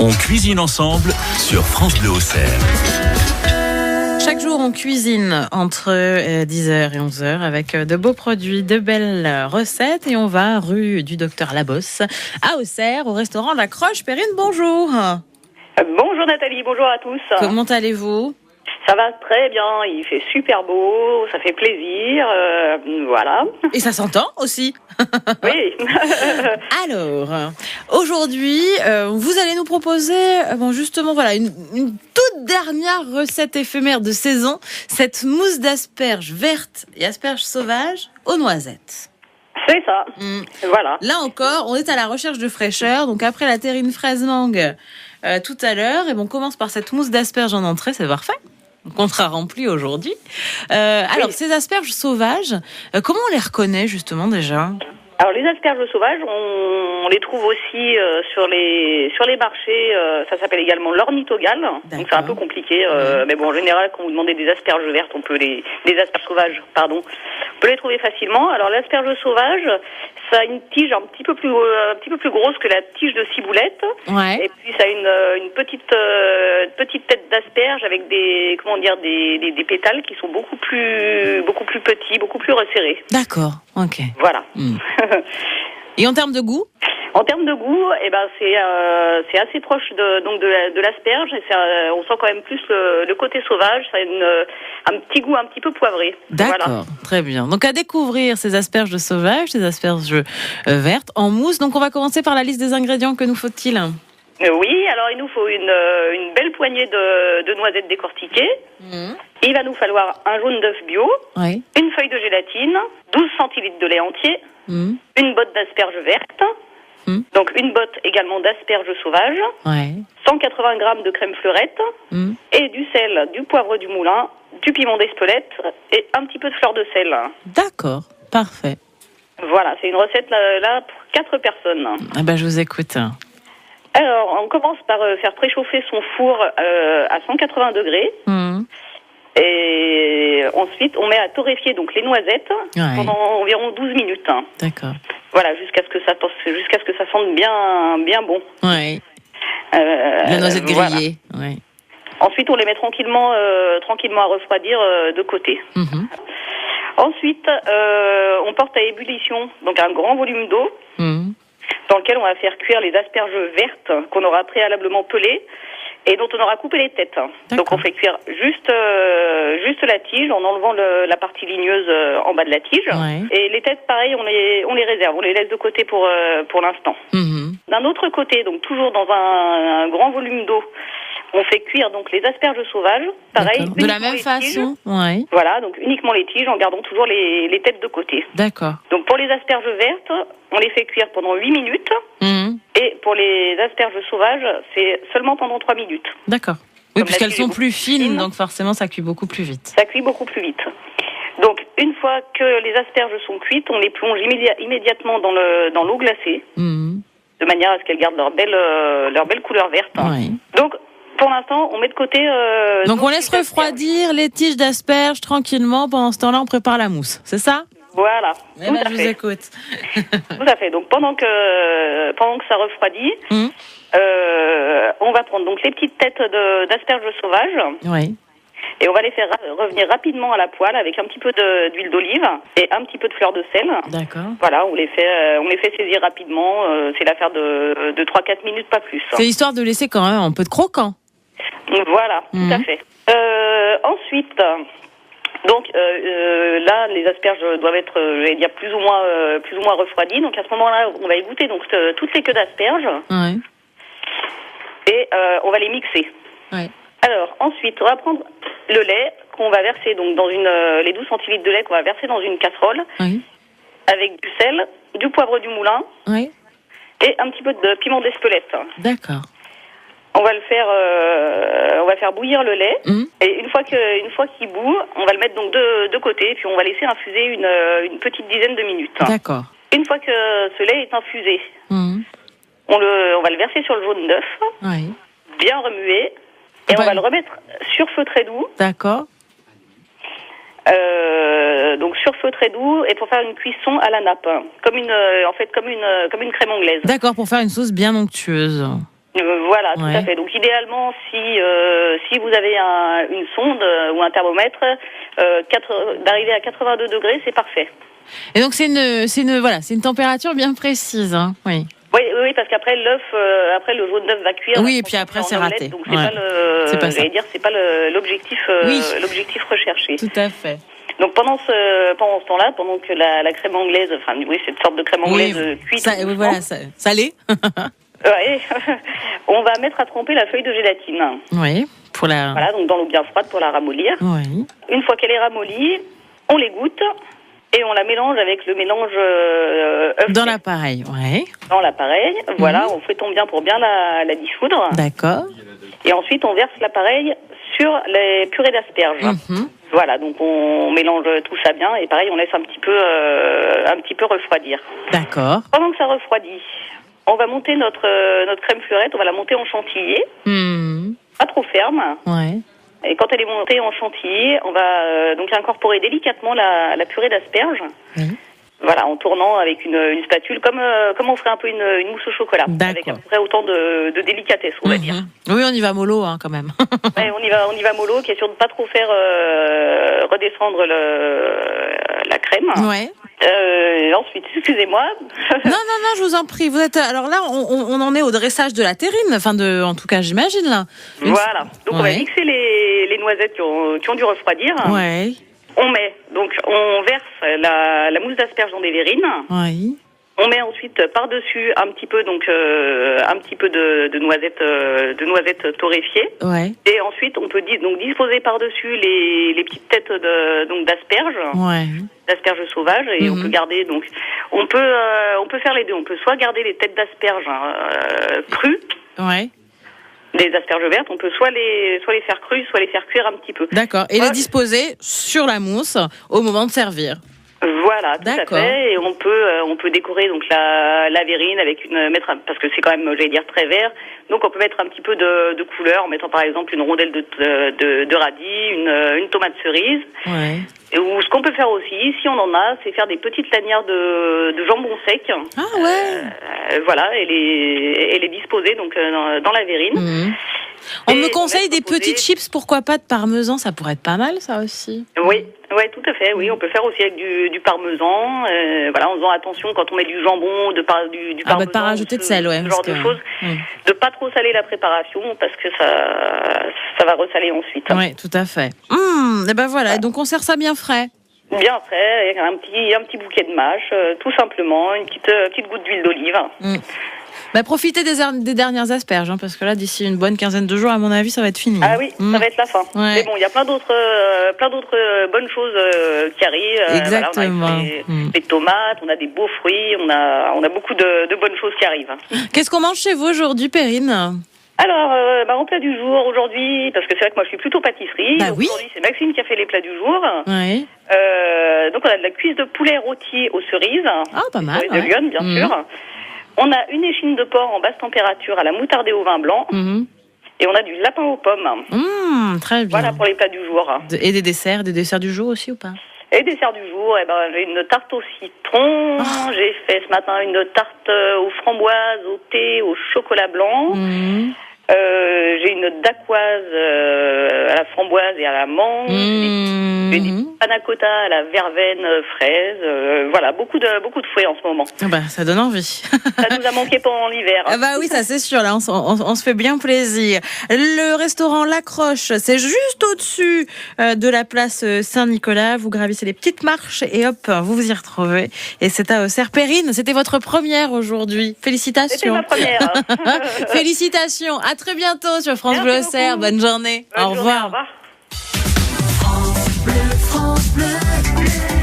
On cuisine ensemble sur France Bleu Auxerre. Chaque jour, on cuisine entre 10h et 11h avec de beaux produits, de belles recettes. Et on va rue du Docteur Labosse à Auxerre, au restaurant La Croche. Perrine, bonjour. Bonjour Nathalie, bonjour à tous. Comment allez-vous ? Ça va très bien, il fait super beau, ça fait plaisir, voilà. Et ça s'entend aussi. Oui. Alors, aujourd'hui, vous allez nous proposer, justement, voilà, une toute dernière recette éphémère de saison, cette mousse d'asperges vertes et asperges sauvages aux noisettes. C'est ça, voilà. Là encore, on est à la recherche de fraîcheur, donc après la terrine fraise mangue tout à l'heure, et on commence par cette mousse d'asperges en entrée, c'est parfait. Qu'on sera rempli aujourd'hui. Alors, oui. ces asperges sauvages, comment on les reconnaît justement déjà ? Alors les asperges sauvages, on les trouve aussi sur les marchés, ça s'appelle également l'ornithogale, donc c'est un peu compliqué, mais bon en général quand vous demandez des asperges vertes, des asperges sauvages, pardon, on peut les trouver facilement. Alors l'asperge sauvage, ça a une tige un petit peu plus grosse que la tige de ciboulette, et puis ça a une petite tête d'asperge avec des pétales qui sont beaucoup plus petits, beaucoup plus resserrés. D'accord, ok. Voilà. Et en termes de goût ? En termes de goût, c'est assez proche de l'asperge. Et on sent quand même plus le côté sauvage. Ça a un petit goût un petit peu poivré. D'accord, voilà. Très bien. Donc à découvrir ces asperges sauvages, ces asperges vertes en mousse. Donc on va commencer par la liste des ingrédients. Que nous faut-il ? Oui, alors il nous faut une belle poignée de noisettes décortiquées. Il va nous falloir un jaune d'œuf bio, une feuille de gélatine, 12 centilitres de lait entier, une botte d'asperges vertes, donc une botte également d'asperges sauvages, 180 grammes de crème fleurette, et du sel, du poivre du moulin, du piment d'Espelette et un petit peu de fleur de sel. D'accord, parfait. Voilà, c'est une recette là pour 4 personnes. Je vous écoute. Alors, on commence par faire préchauffer son four à 180 degrés. Et ensuite, on met à torréfier donc les noisettes pendant environ 12 minutes. D'accord. Voilà, jusqu'à ce que ça sente bien bon. Oui. La noisette grillée. Voilà. Ouais. Ensuite, on les met tranquillement à refroidir de côté. Ensuite, on porte à ébullition donc un grand volume d'eau. Dans lequel on va faire cuire les asperges vertes qu'on aura préalablement pelées et dont on aura coupé les têtes. Donc on fait cuire juste la tige en enlevant la partie ligneuse en bas de la tige. Et les têtes, pareil, on les réserve, on les laisse de côté pour l'instant. D'un autre côté, donc toujours dans un grand volume d'eau, on fait cuire donc les asperges sauvages, pareil. De la même façon. Voilà, donc uniquement les tiges en gardant toujours les têtes de côté. D'accord. Donc pour les asperges vertes, on les fait cuire pendant 8 minutes. Et pour les asperges sauvages, c'est seulement pendant 3 minutes. D'accord. Oui, puisqu'elles sont plus fines, donc forcément ça cuit beaucoup plus vite. Ça cuit beaucoup plus vite. Donc une fois que les asperges sont cuites, on les plonge immédiatement dans l'eau glacée, de manière à ce qu'elles gardent leur belle couleur verte. Donc pour l'instant, on met de côté... donc on laisse refroidir les tiges d'asperges tranquillement. Pendant ce temps-là, on prépare la mousse. C'est ça ? Voilà. Je vous écoute. Tout à fait. Donc pendant que ça refroidit, on va prendre donc les petites têtes d'asperges sauvages. Et on va les faire revenir rapidement à la poêle avec un petit peu d'huile d'olive et un petit peu de fleur de sel. D'accord. Voilà, on les fait saisir rapidement. C'est l'affaire de 3-4 minutes, pas plus. C'est histoire de laisser quand même un peu de croquant. Voilà, tout à fait. Ensuite, donc là, les asperges doivent être, plus ou moins refroidies. Donc à ce moment-là, on va égoutter donc toutes les queues d'asperges. Et on va les mixer. Alors ensuite, on va prendre le lait qu'on va verser donc dans les 12 centilitres de lait qu'on va verser dans une casserole avec du sel, du poivre du moulin et un petit peu de piment d'Espelette. D'accord. On va faire bouillir le lait et une fois qu'il bout, on va le mettre donc de côté et puis on va laisser infuser une petite dizaine de minutes. D'accord. Une fois que ce lait est infusé, on va le verser sur le jaune d'œuf, bien remuer. Et on va le remettre sur feu très doux. D'accord. Donc sur feu très doux et pour faire une cuisson à la nappe, comme une crème anglaise. D'accord, pour faire une sauce bien onctueuse. Voilà, tout à fait. Donc idéalement, si vous avez une sonde ou un thermomètre, d'arriver à 82 degrés, c'est parfait. Et donc c'est une température bien précise, hein. Oui. Oui, parce qu'après l'œuf, le jaune d'œuf va cuire. Oui, et puis après c'est raté. Donc c'est pas l'objectif, l'objectif recherché. Tout à fait. Donc pendant ce temps-là, pendant que la crème anglaise, cette sorte de crème anglaise cuite, salée. On va mettre à tremper la feuille de gélatine. Oui, Voilà, donc dans l'eau bien froide pour la ramollir. Oui. Une fois qu'elle est ramollie, on l'égoutte et on la mélange avec le mélange œuf. Dans l'appareil, oui. Dans l'appareil, voilà, on fouetton bien pour bien la dissoudre. D'accord. Et ensuite, on verse l'appareil sur les purées d'asperges. Voilà, donc on mélange tout ça bien et pareil, on laisse un petit peu refroidir. D'accord. Pendant que ça refroidit, on va monter notre crème fleurette, on va la monter en chantilly. Pas trop ferme. Ouais. Et quand elle est montée en chantilly, on va donc incorporer délicatement la purée d'asperges. Voilà, en tournant avec une spatule, comme on ferait un peu une mousse au chocolat. D'accord. Avec à peu près autant de délicatesse, on va dire. Oui, on y va mollo, quand même. Ouais, on y va mollo, qui est sûr de ne pas trop faire redescendre la crème. Ouais. Ensuite, excusez-moi. Non, je vous en prie. Vous êtes alors là, on en est au dressage de la terrine, en tout cas, j'imagine là. Voilà. Donc on va mixer les noisettes qui ont dû refroidir. Ouais. On verse la mousse d'asperges dans des verrines. Oui. On met ensuite par-dessus un petit peu de noisettes torréfiées. Ouais. Et ensuite on peut disposer par-dessus les petites têtes d'asperges. Ouais. D'asperges sauvages et on peut garder on peut faire les deux. On peut soit garder les têtes d'asperges crues. Ouais. Des asperges vertes, on peut soit les faire crues, soit les faire cuire un petit peu. D'accord. Et les disposer sur la mousse au moment de servir. Voilà, tout à fait. Et on peut décorer donc la verrine avec parce que c'est quand même, j'allais dire, très vert. Donc on peut mettre un petit peu de couleur en mettant par exemple une rondelle de radis, une tomate cerise. Ouais. Ou ce qu'on peut faire aussi, si on en a, c'est faire des petites lanières de jambon sec. Ah ouais. Voilà, et les disposer donc dans la verrine. On me conseille des petites chips, pourquoi pas de parmesan, ça pourrait être pas mal ça aussi. Oui, tout à fait. Oui, on peut faire aussi avec du parmesan. En faisant attention quand on met du jambon, du parmesan. De pas rajouter de sel, ce genre de choses. De pas trop saler la préparation parce que ça va ressaler ensuite. Oui, tout à fait. Et ben voilà, donc on sert ça bien frais. Bien frais, avec un petit bouquet de mâche, tout simplement, une petite goutte d'huile d'olive. Profitez des dernières asperges, parce que là, d'ici une bonne quinzaine de jours, à mon avis, ça va être fini. Ah oui, ça va être la fin. Ouais. Mais bon, il y a plein d'autres bonnes choses qui arrivent. Exactement. Voilà, on a des tomates, on a des beaux fruits, on a beaucoup de bonnes choses qui arrivent. Qu'est-ce qu'on mange chez vous aujourd'hui, Perrine ? Alors, en plat du jour aujourd'hui, parce que c'est vrai que moi je suis plutôt pâtisserie. Oui. Aujourd'hui, c'est Maxime qui a fait les plats du jour. Oui. Donc on a de la cuisse de poulet rôti aux cerises. Ah, pas mal. De Lyon, bien sûr. On a une échine de porc en basse température à la moutarde et au vin blanc. Et on a du lapin aux pommes. Très bien. Voilà pour les plats du jour. Et des desserts du jour aussi ou pas ? Et dessert du jour, j'ai une tarte au citron. J'ai fait ce matin une tarte aux framboises, au thé, au chocolat blanc. J'ai une dacquoise à la framboise et à la menthe. J'ai des panna cotta à la verveine fraise. Voilà, beaucoup de fruits en ce moment. Ça donne envie. Ça nous a manqué pendant l'hiver. Oui, ça c'est sûr. Là, on se fait bien plaisir. Le restaurant La Croche, c'est juste au-dessus de la place Saint-Nicolas. Vous gravissez les petites marches et hop, vous y retrouvez. Et c'est à Auxerre. Perrine, c'était votre première aujourd'hui. Félicitations. C'était ma première. Félicitations. À très bientôt sur France Bleu Auxerre. Bonne journée. Au revoir. Au revoir. France Bleu, France Bleu.